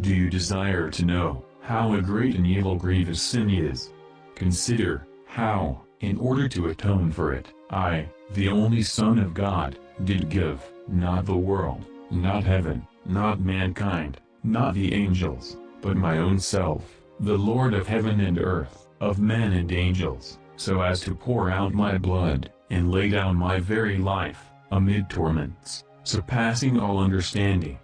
Do you desire to know how a great and evil grievous sin is? Consider how, in order to atone for it, I, the only Son of God, did give, not the world, not heaven, not mankind, not the angels, but my own self, the Lord of heaven and earth, of men and angels, so as to pour out my blood, and lay down my very life, amid torments, surpassing all understanding.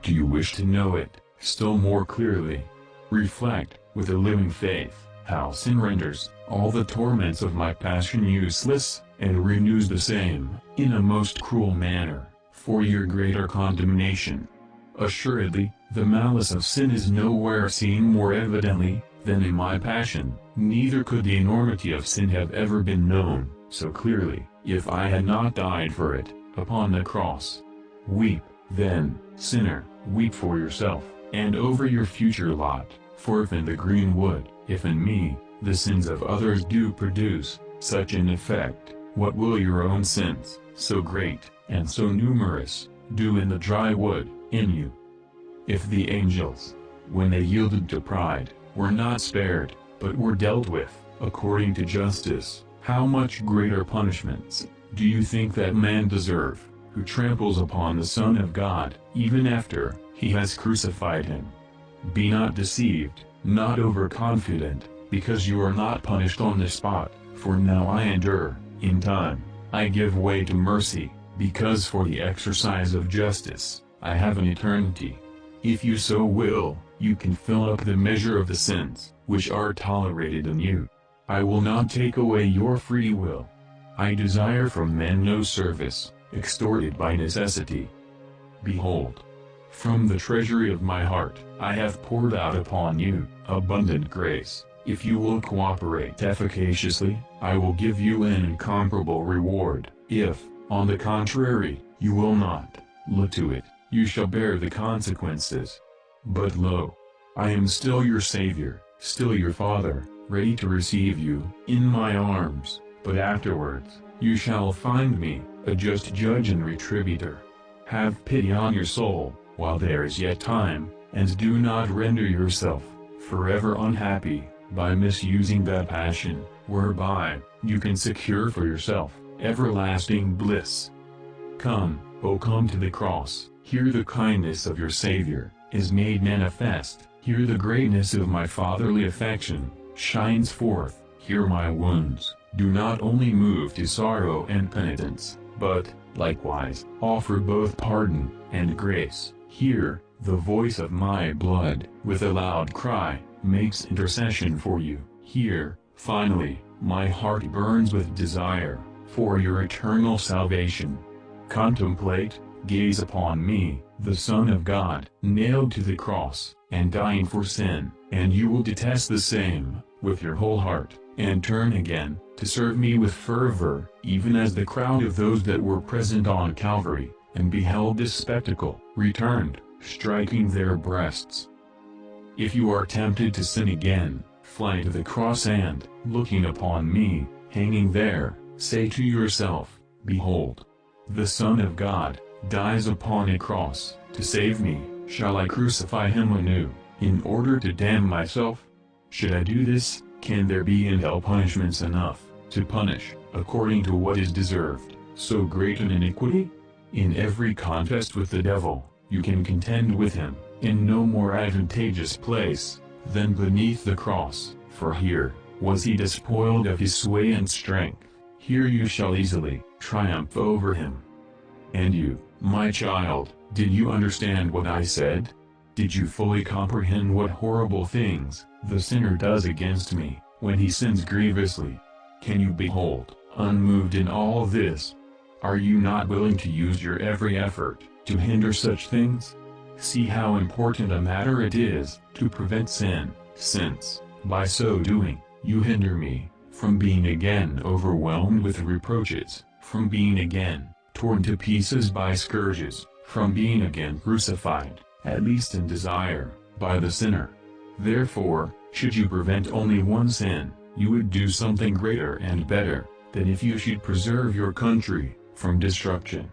Do you wish to know it still more clearly? Reflect, with a living faith, how sin renders all the torments of my passion useless, and renews the same, in a most cruel manner, for your greater condemnation. Assuredly, the malice of sin is nowhere seen more evidently than in my passion, neither could the enormity of sin have ever been known so clearly, if I had not died for it, upon the cross. Weep, then, sinner, weep for yourself, and over your future lot, for if in the green wood, if in me, the sins of others do produce such an effect, what will your own sins, so great, and so numerous, do in the dry wood, in you? If the angels, when they yielded to pride, were not spared, but were dealt with, according to justice, how much greater punishments, do you think that man deserve, who tramples upon the Son of God, even after he has crucified him? Be not deceived, not overconfident, because you are not punished on the spot, for now I endure, in time, I give way to mercy, because for the exercise of justice, I have an eternity. If you so will, you can fill up the measure of the sins, which are tolerated in you. I will not take away your free will. I desire from men no service, extorted by necessity. Behold, from the treasury of my heart, I have poured out upon you abundant grace. If you will cooperate efficaciously, I will give you an incomparable reward. If, on the contrary, you will not, look to it, you shall bear the consequences. But lo, I am still your Savior, still your Father, ready to receive you in my arms, but afterwards, you shall find me, a just judge and retributor. Have pity on your soul, while there is yet time, and do not render yourself forever unhappy, by misusing that passion, whereby you can secure for yourself everlasting bliss. Come, O come to the cross, here the kindness of your Savior is made manifest, here the greatness of my fatherly affection shines forth, here my wounds do not only move to sorrow and penitence, but, likewise, offer both pardon and grace, here, the voice of my blood, with a loud cry, makes intercession for you, here, finally, my heart burns with desire for your eternal salvation. Contemplate, gaze upon me, the Son of God, nailed to the cross, and dying for sin, and you will detest the same, with your whole heart, and turn again, to serve me with fervor, even as the crowd of those that were present on Calvary, and beheld this spectacle, returned, striking their breasts. If you are tempted to sin again, fly to the cross and, looking upon me, hanging there, say to yourself, Behold, the Son of God dies upon a cross to save me. Shall I crucify him anew, in order to damn myself? Should I do this, can there be in hell punishments enough to punish, according to what is deserved, so great an iniquity? In every contest with the devil, you can contend with him, in no more advantageous place than beneath the cross, for here was he despoiled of his sway and strength, here you shall easily triumph over him. And you, my child, did you understand what I said? Did you fully comprehend what horrible things the sinner does against me, when he sins grievously? Can you behold, unmoved in all this? Are you not willing to use your every effort to hinder such things? See how important a matter it is to prevent sin, since, by so doing, you hinder me from being again overwhelmed with reproaches, from being again torn to pieces by scourges, from being again crucified, at least in desire, by the sinner. Therefore, should you prevent only one sin, you would do something greater and better than if you should preserve your country from destruction.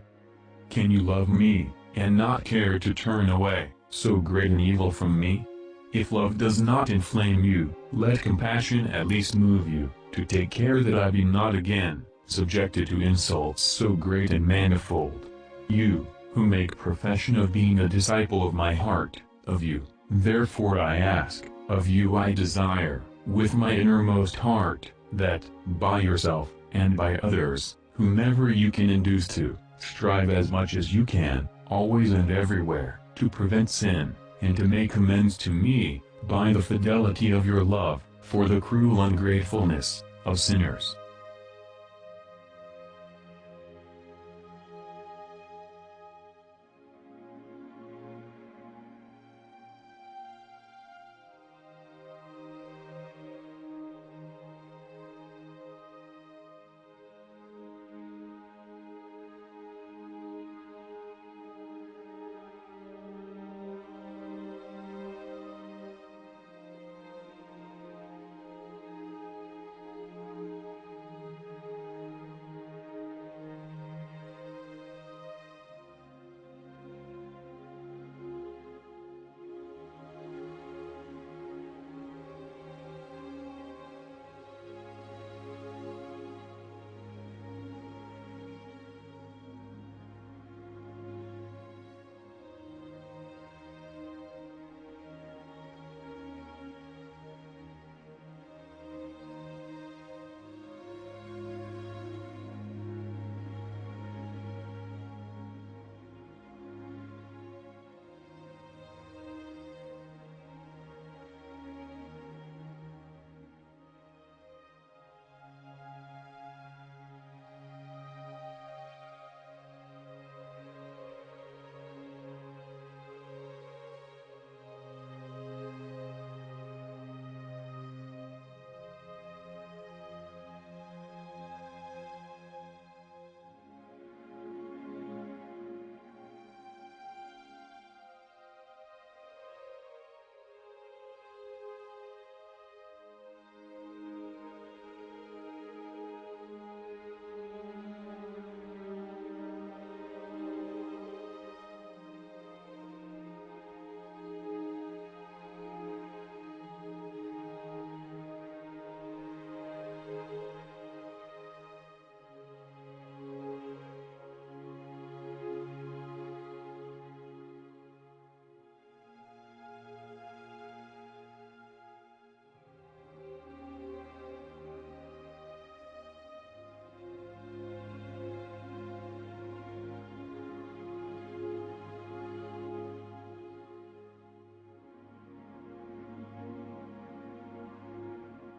Can you love me, and not care to turn away so great an evil from me? If love does not inflame you, let compassion at least move you, to take care that I be not again subjected to insults so great and manifold. You, who make profession of being a disciple of my heart, of you, therefore I ask, of you I desire, with my innermost heart, that, by yourself, and by others, whomever you can induce to, strive as much as you can, always and everywhere, to prevent sin, and to make amends to me, by the fidelity of your love, for the cruel ungratefulness of sinners.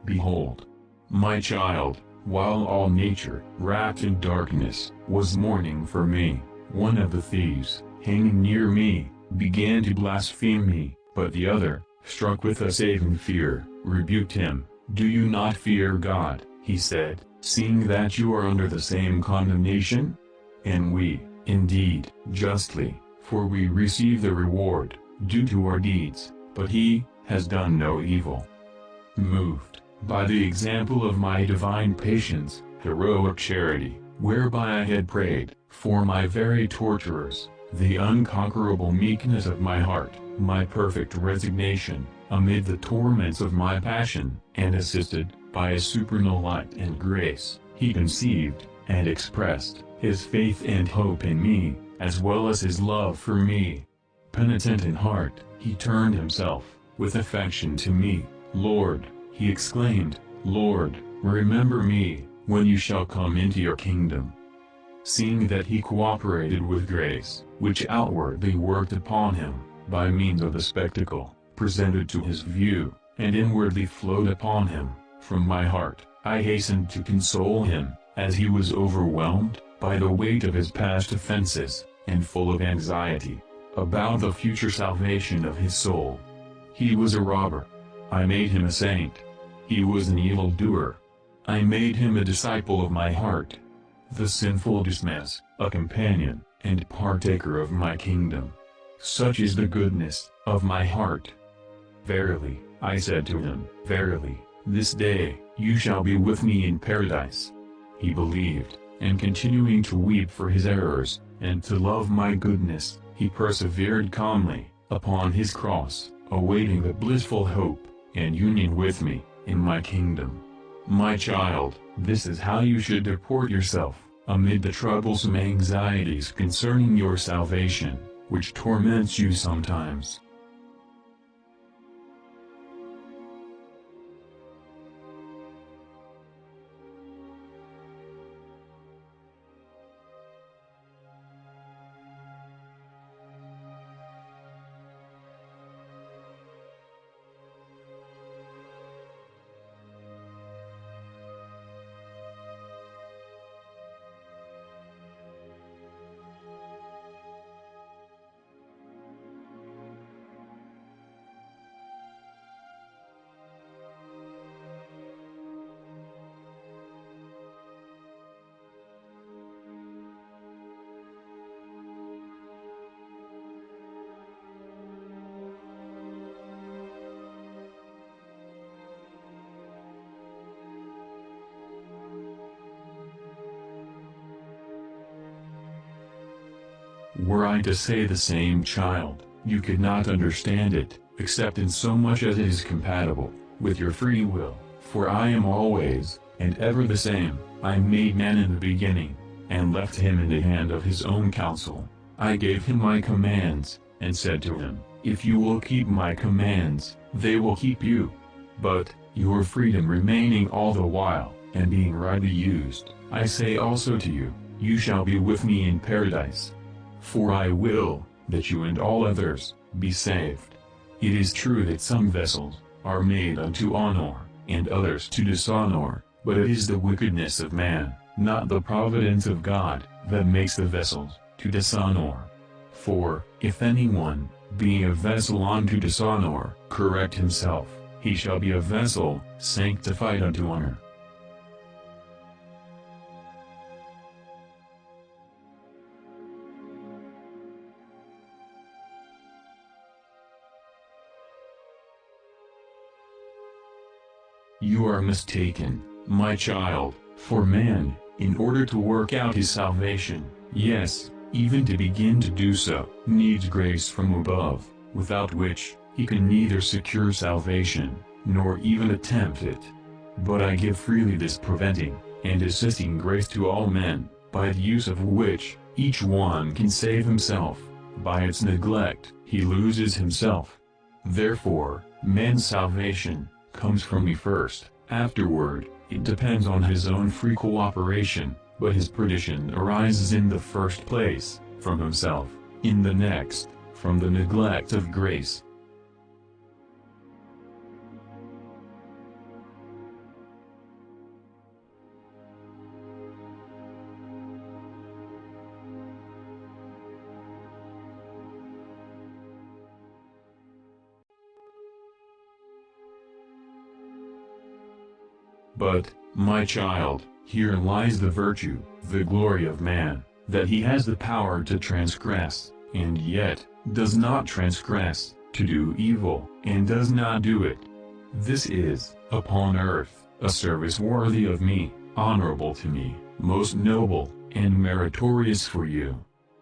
Behold, my child, while all nature, wrapped in darkness, was mourning for me, one of the thieves, hanging near me, began to blaspheme me, but the other, struck with a saving fear, rebuked him. Do you not fear God, he said, seeing that you are under the same condemnation? And we, indeed, justly, for we receive the reward, due to our deeds, but he has done no evil. Moved by the example of my divine patience, heroic charity, whereby I had prayed, for my very torturers, the unconquerable meekness of my heart, my perfect resignation, amid the torments of my passion, and assisted, by a supernal light and grace, he conceived, and expressed, his faith and hope in me, as well as his love for me. Penitent in heart, he turned himself, with affection to me. Lord, he exclaimed, Lord, remember me, when you shall come into your kingdom. Seeing that he cooperated with grace, which outwardly worked upon him, by means of the spectacle, presented to his view, and inwardly flowed upon him, from my heart, I hastened to console him, as he was overwhelmed, by the weight of his past offenses, and full of anxiety, about the future salvation of his soul. He was a robber. I made him a saint. He was an evildoer. I made him a disciple of my heart. The sinful Dismas, a companion, and partaker of my kingdom. Such is the goodness of my heart. Verily, I said to him, verily, this day, you shall be with me in paradise. He believed, and continuing to weep for his errors, and to love my goodness, he persevered calmly, upon his cross, awaiting the blissful hope, and union with me, in my kingdom. My child, this is how you should deport yourself, amid the troublesome anxieties concerning your salvation, which torments you sometimes. Were I to say the same, child, you could not understand it, except in so much as it is compatible with your free will, for I am always, and ever the same. I made man in the beginning, and left him in the hand of his own counsel. I gave him my commands, and said to him, if you will keep my commands, they will keep you. But, your freedom remaining all the while, and being rightly used, I say also to you, you shall be with me in paradise. For I will, that you and all others, be saved. It is true that some vessels, are made unto honor, and others to dishonor, but it is the wickedness of man, not the providence of God, that makes the vessels, to dishonor. For, if anyone, being a vessel unto dishonor, correct himself, he shall be a vessel, sanctified unto honor. You are mistaken, my child, for man, in order to work out his salvation, yes, even to begin to do so, needs grace from above, without which, he can neither secure salvation, nor even attempt it. But I give freely this preventing, and assisting grace to all men, by the use of which, each one can save himself. By its neglect, he loses himself. Therefore, man's salvation comes from me first. Afterward, it depends on his own free cooperation, but his perdition arises in the first place, from himself, in the next, from the neglect of grace. But, my child, here lies the virtue, the glory of man, that he has the power to transgress, and yet, does not transgress, to do evil, and does not do it. This is, upon earth, a service worthy of me, honorable to me, most noble, and meritorious for you.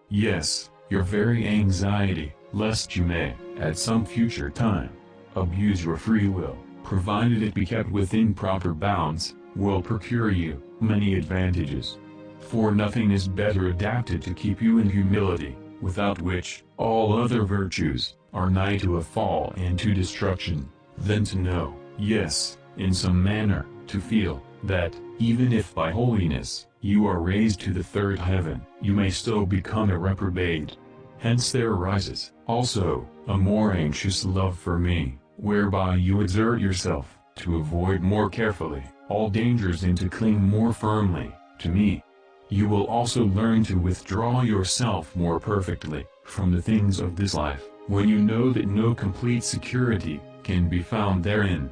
Yes, your very anxiety, lest you may, at some future time, abuse your free will, provided it be kept within proper bounds, will procure you many advantages. For nothing is better adapted to keep you in humility, without which all other virtues are nigh to a fall and to destruction, than to know, yes, in some manner, to feel, that, even if by holiness you are raised to the third heaven, you may still become a reprobate. Hence there arises, also, a more anxious love for me, whereby you exert yourself, to avoid more carefully, all dangers and to cling more firmly, to me. You will also learn to withdraw yourself more perfectly, from the things of this life, when you know that no complete security can be found therein.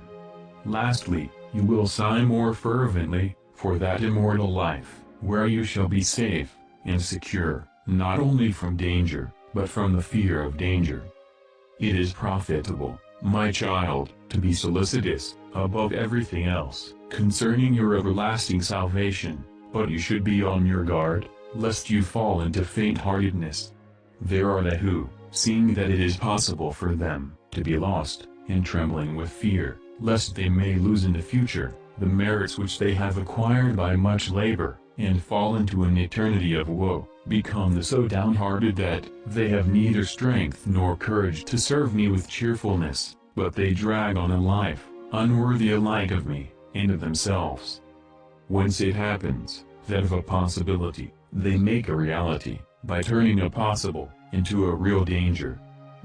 Lastly, you will sigh more fervently, for that immortal life, where you shall be safe, and secure, not only from danger, but from the fear of danger. It is profitable, my child, to be solicitous, above everything else, concerning your everlasting salvation, but you should be on your guard, lest you fall into faint-heartedness. There are they who, seeing that it is possible for them to be lost, and trembling with fear, lest they may lose in the future the merits which they have acquired by much labor, and fall into an eternity of woe, become so downhearted that they have neither strength nor courage to serve me with cheerfulness, but they drag on a life, unworthy alike of me, and of themselves. Whence it happens, that of a possibility, they make a reality, by turning a possible into a real danger.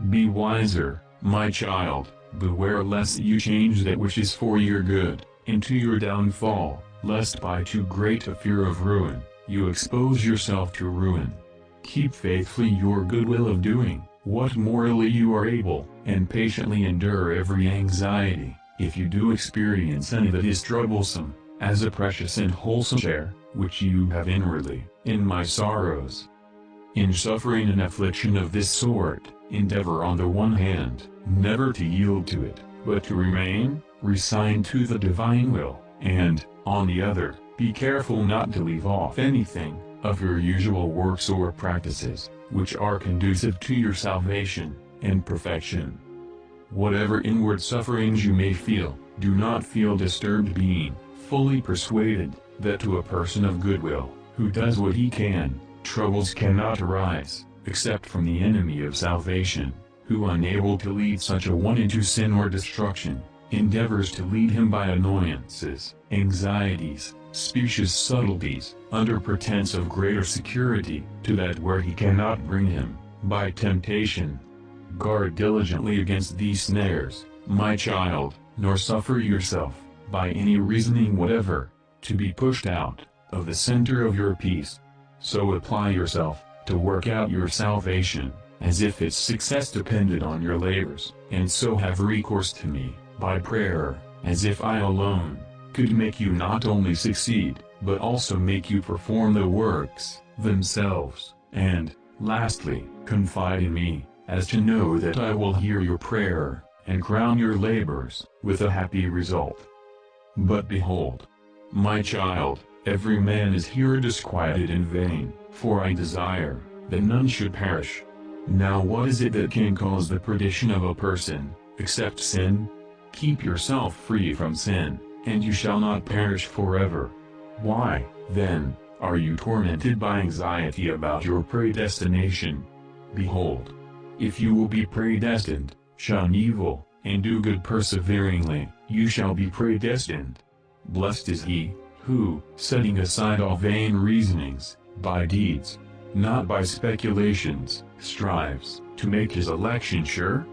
Be wiser, my child, beware lest you change that which is for your good, into your downfall, lest by too great a fear of ruin, you expose yourself to ruin. Keep faithfully your good will of doing what morally you are able, and patiently endure every anxiety, if you do experience any that is troublesome, as a precious and wholesome share, which you have inwardly, in my sorrows. In suffering an affliction of this sort, endeavor on the one hand, never to yield to it, but to remain resigned to the divine will, and, on the other, be careful not to leave off anything of your usual works or practices, which are conducive to your salvation and perfection. Whatever inward sufferings you may feel, do not feel disturbed, being fully persuaded that to a person of goodwill, who does what he can, troubles cannot arise, except from the enemy of salvation, who, unable to lead such a one into sin or destruction, endeavors to lead him by annoyances, anxieties, specious subtleties, under pretense of greater security, to that where he cannot bring him, by temptation. Guard diligently against these snares, my child, nor suffer yourself, by any reasoning whatever, to be pushed out of the center of your peace. So apply yourself to work out your salvation, as if its success depended on your labors, and so have recourse to me, by prayer, as if I alone could make you not only succeed, but also make you perform the works themselves, and, lastly, confide in me, as to know that I will hear your prayer, and crown your labors with a happy result. But behold, my child, every man is here disquieted in vain, for I desire that none should perish. Now what is it that can cause the perdition of a person, except sin? Keep yourself free from sin, and you shall not perish forever. Why, then, are you tormented by anxiety about your predestination? Behold, if you will be predestined, shun evil, and do good perseveringly, you shall be predestined. Blessed is he, who, setting aside all vain reasonings, by deeds, not by speculations, strives to make his election sure.